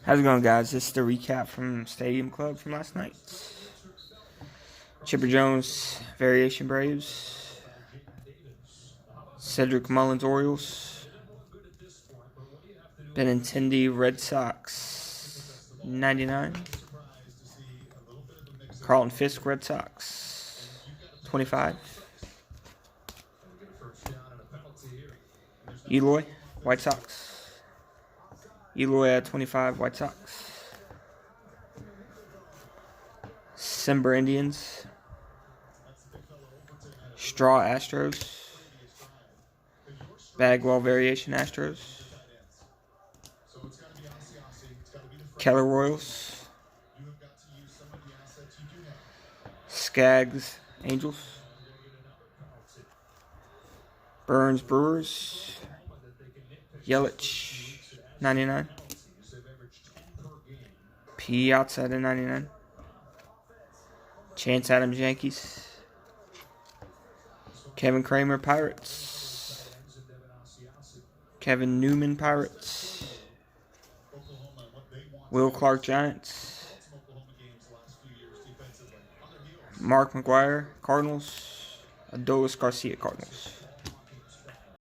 How's it going, guys? This is the recap from Stadium Club from last night. Chipper Jones, Variation Braves. Cedric Mullins, Orioles. Benintendi, Red Sox, 99. Carlton Fisk, Red Sox, 25. Eloy, White Sox. Eloy at 25, White Sox. Simber, Indians. Straw, Astros. Bagwell, Variation, Astros. Keller, Royals. Skaggs, Angels. Burns, Brewers. Yelich, 99. P. outside of 99. Chance Adams, Yankees. Kevin Kramer, Pirates. Kevin Newman, Pirates. Will Clark, Giants. Mark McGwire, Cardinals. Adolis Garcia, Cardinals.